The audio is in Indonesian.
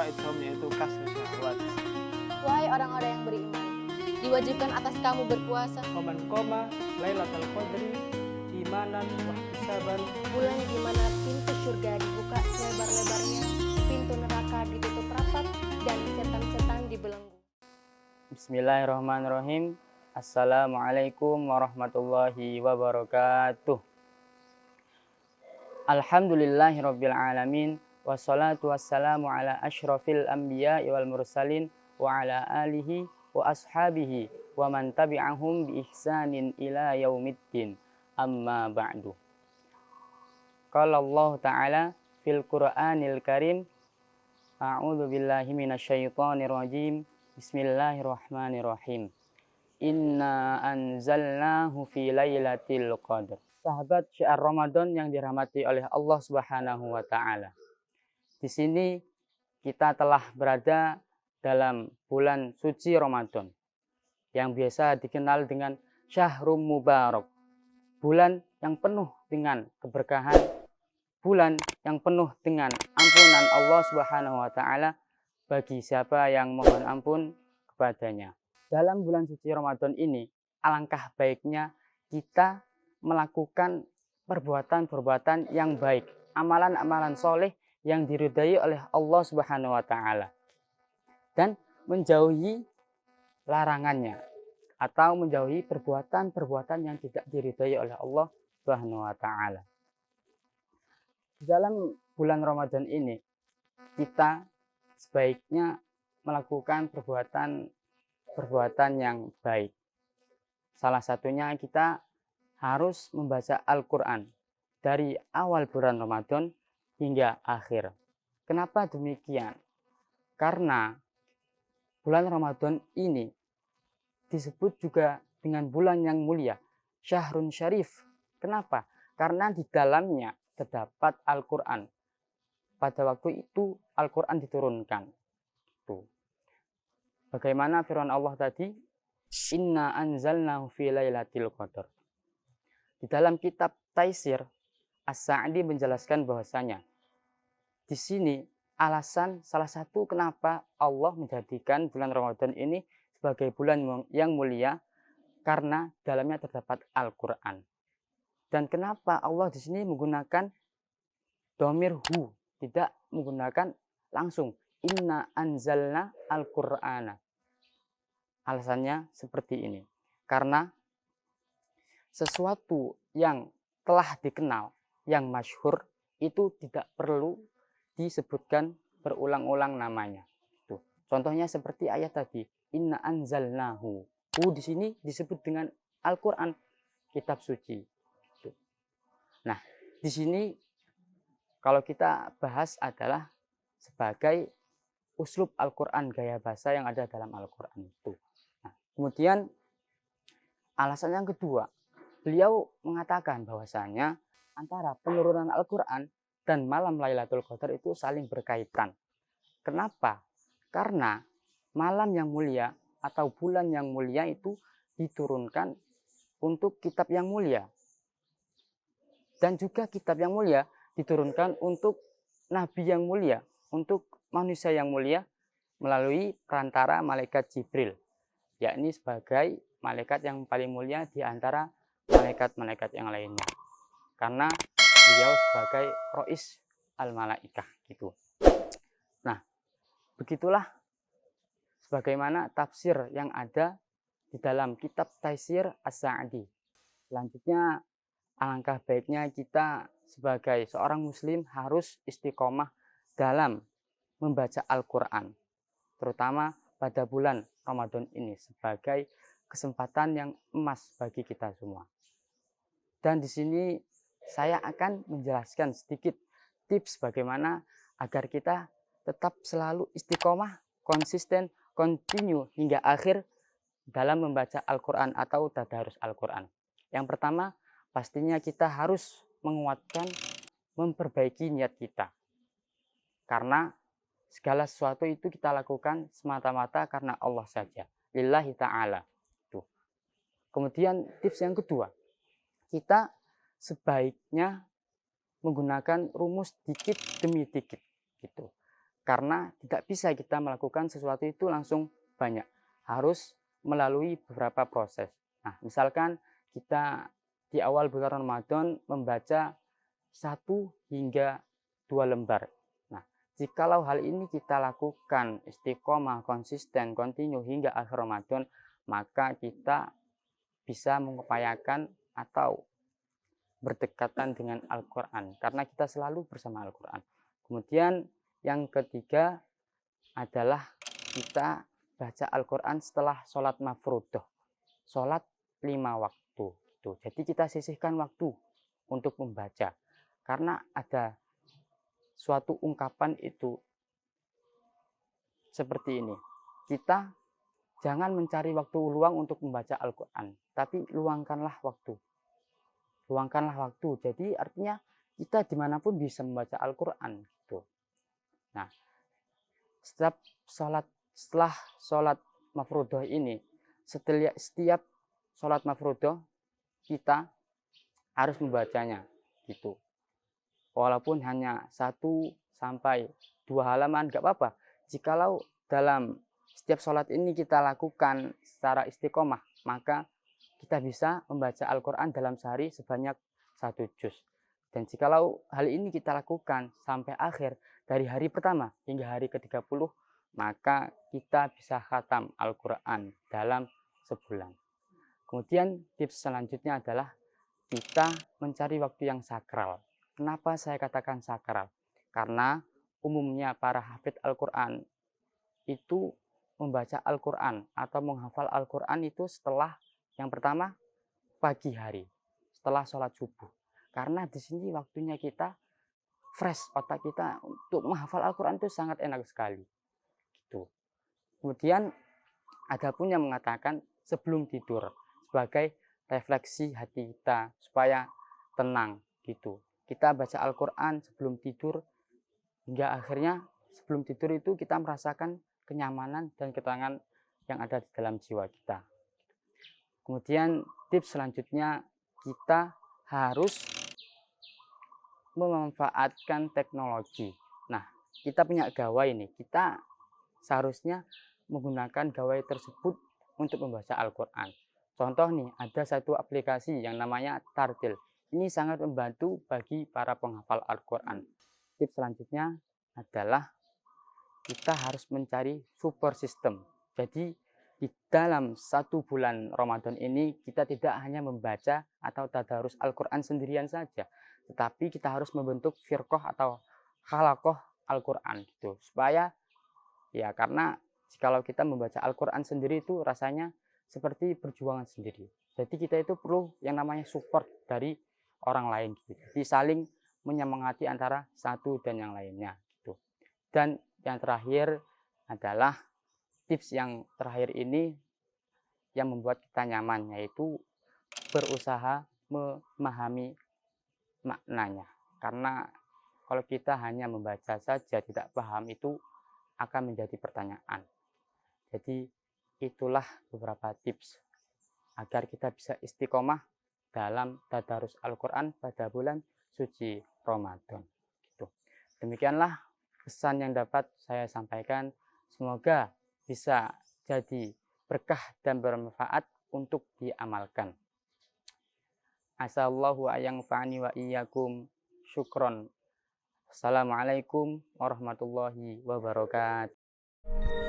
ithom yaitu kasih syahwat. Wahai orang-orang yang beriman, diwajibkan atas kamu berpuasa Waman koma Lailatul Qadri imanan wahtisaban. bulan di mana pintu surga dibuka selebar-lebarnya, pintu neraka ditutup rapat, dan setan-setan dibelenggu. Bismillahirrahmanirrahim. Assalamualaikum warahmatullahi wabarakatuh. Alhamdulillahirabbil alamin, wassalatu wassalamu ala asyrafil anbiya wal mursalin wa ala alihi wa ashabihi wa man tabi'ahum bi ihsanin ila yaumiddin. Amma ba'du. Qala Allah Ta'ala fil Qur'anil Karim, a'udzu billahi minasyaitonir rajim. Bismillahirrahmanirrahim. Inna anzalnahu fi lailatul qadr. Sahabat syiar Ramadan yang dirahmati oleh Allah Subhanahu wa taala. Di sini kita telah berada dalam bulan suci Ramadan yang biasa dikenal dengan Syahrul Mubarak. Bulan yang penuh dengan keberkahan, bulan yang penuh dengan ampunan Allah Subhanahu wa taala bagi siapa yang mohon ampun kepadanya. Dalam bulan suci Ramadan ini, alangkah baiknya kita melakukan perbuatan-perbuatan yang baik, amalan-amalan soleh yang diridai oleh Allah Subhanahu wa taala, dan menjauhi larangannya atau menjauhi perbuatan-perbuatan yang tidak diridai oleh Allah Subhanahu wa taala. Dalam bulan Ramadan ini kita sebaiknya melakukan perbuatan yang baik. Salah satunya kita harus membaca Al-Quran dari awal bulan Ramadan hingga akhir. Kenapa demikian? Karena bulan Ramadan ini disebut juga dengan bulan yang mulia, Syahrun Syarif. Kenapa? Karena di dalamnya terdapat Al-Quran. Pada waktu itu Al-Quran diturunkan. Tuh. Bagaimana firman Allah tadi? Inna anzalnahu fi lailatul qadr. Di dalam kitab Taisir, As-Sa'di menjelaskan bahwasanya di sini alasan salah satu kenapa Allah menjadikan bulan Ramadan ini sebagai bulan yang mulia karena dalamnya terdapat Al-Qur'an. Dan kenapa Allah di sini menggunakan dhamir hu, tidak menggunakan langsung inna anzalna al-Qur'ana. Alasannya seperti ini. Karena sesuatu yang telah dikenal, yang masyhur, itu tidak perlu disebutkan berulang-ulang namanya. Tuh. Contohnya seperti ayat tadi, inna anzalnahu. Di sini disebut dengan Al-Qur'an, kitab suci. Tuh. Nah, di sini kalau kita bahas adalah sebagai uslub Al-Quran, gaya bahasa yang ada dalam Al-Quran itu. Nah, kemudian alasan yang kedua, beliau mengatakan bahwasanya antara penurunan Al-Quran dan malam Lailatul Qadar itu saling berkaitan. Kenapa? Karena malam yang mulia atau bulan yang mulia itu diturunkan untuk kitab yang mulia. Dan juga kitab yang mulia diturunkan untuk nabi yang mulia, untuk manusia yang mulia melalui perantara malaikat Jibril, yakni sebagai malaikat yang paling mulia di antara malaikat-malaikat yang lainnya. Karena beliau sebagai Rois al-Malaikah gitu. Nah, begitulah sebagaimana tafsir yang ada di dalam kitab Taisir As-Sa'di. Selanjutnya, alangkah baiknya kita sebagai seorang muslim harus istiqomah dalam membaca Al-Quran, terutama pada bulan Ramadan ini sebagai kesempatan yang emas bagi kita semua. Dan di sini saya akan menjelaskan sedikit tips bagaimana agar kita tetap selalu istiqomah, konsisten, continue hingga akhir dalam membaca Al-Quran atau tadarus Al-Quran. Yang pertama, pastinya kita harus menguatkan, memperbaiki niat kita. Karena segala sesuatu itu kita lakukan semata-mata karena Allah saja. Lillahi ta'ala. Tuh. Kemudian tips yang kedua, kita sebaiknya menggunakan rumus dikit demi dikit. Gitu. Karena tidak bisa kita melakukan sesuatu itu langsung banyak, harus melalui beberapa proses. Nah, misalkan kita di awal bulan Ramadan membaca 1 hingga 2 lembar. Nah, jikalau hal ini kita lakukan istiqomah, konsisten, kontinu hingga akhir Ramadan, maka kita bisa mengupayakan atau berdekatan dengan Al-Quran, karena kita selalu bersama Al-Quran. Kemudian yang ketiga adalah kita baca Al-Quran setelah sholat mafruḍah, sholat 5 waktu. Jadi kita sisihkan waktu untuk membaca, karena ada suatu ungkapan itu seperti ini, kita jangan mencari waktu luang untuk membaca Al-Quran, tapi luangkanlah waktu. Luangkanlah waktu. Jadi artinya kita dimanapun bisa membaca Al-Quran. Gitu. Nah, setelah sholat mafruḍah ini, setiap sholat mafruḍah kita harus membacanya. Gitu. Walaupun hanya 1 sampai 2 halaman, nggak apa-apa. Jikalau dalam setiap sholat ini kita lakukan secara istiqomah, maka kita bisa membaca Al-Quran dalam sehari sebanyak 1 juz. Dan jikalau hal ini kita lakukan sampai akhir, dari hari pertama hingga hari ke-30, maka kita bisa khatam Al-Quran dalam sebulan. Kemudian tips selanjutnya adalah kita mencari waktu yang sakral. Kenapa saya katakan sakral? Karena umumnya para hafid Al-Quran itu membaca Al-Quran atau menghafal Al-Quran itu setelah yang pertama pagi hari, setelah sholat subuh. Karena di sini waktunya kita fresh, otak kita untuk menghafal Al-Quran itu sangat enak sekali. Gitu. Kemudian ada pun yang mengatakan sebelum tidur sebagai refleksi hati kita supaya tenang gitu. Kita baca Al-Quran sebelum tidur hingga akhirnya sebelum tidur itu kita merasakan kenyamanan dan ketenangan yang ada di dalam jiwa kita. Kemudian tips selanjutnya, kita harus memanfaatkan teknologi. Nah, kita punya gawai nih, kita seharusnya menggunakan gawai tersebut untuk membaca Al-Quran. Contoh nih, ada satu aplikasi yang namanya Tartil. Ini sangat membantu bagi para penghafal Al-Quran. Tips selanjutnya adalah kita harus mencari support system. Jadi di dalam 1 bulan Ramadan ini kita tidak hanya membaca atau tadarus Al-Quran sendirian saja, tetapi kita harus membentuk firqah atau halaqah Al-Quran gitu. Supaya ya, karena kalau kita membaca Al-Quran sendiri itu rasanya seperti perjuangan sendiri. Jadi kita itu perlu yang namanya support dari orang lain gitu. Jadi saling menyemangati antara satu dan yang lainnya gitu. Dan yang terakhir adalah tips yang terakhir ini yang membuat kita nyaman, yaitu berusaha memahami maknanya. Karena kalau kita hanya membaca saja tidak paham, itu akan menjadi pertanyaan. Jadi itulah beberapa tips agar kita bisa istiqomah dalam tadarus Al-Quran pada bulan suci Ramadan. Gitu. Demikianlah pesan yang dapat saya sampaikan. Semoga bisa jadi berkah dan bermanfaat untuk diamalkan. Asallahu ayang fa'ani wa iyyakum. Syukron. Assalamualaikum warahmatullahi wabarakatuh.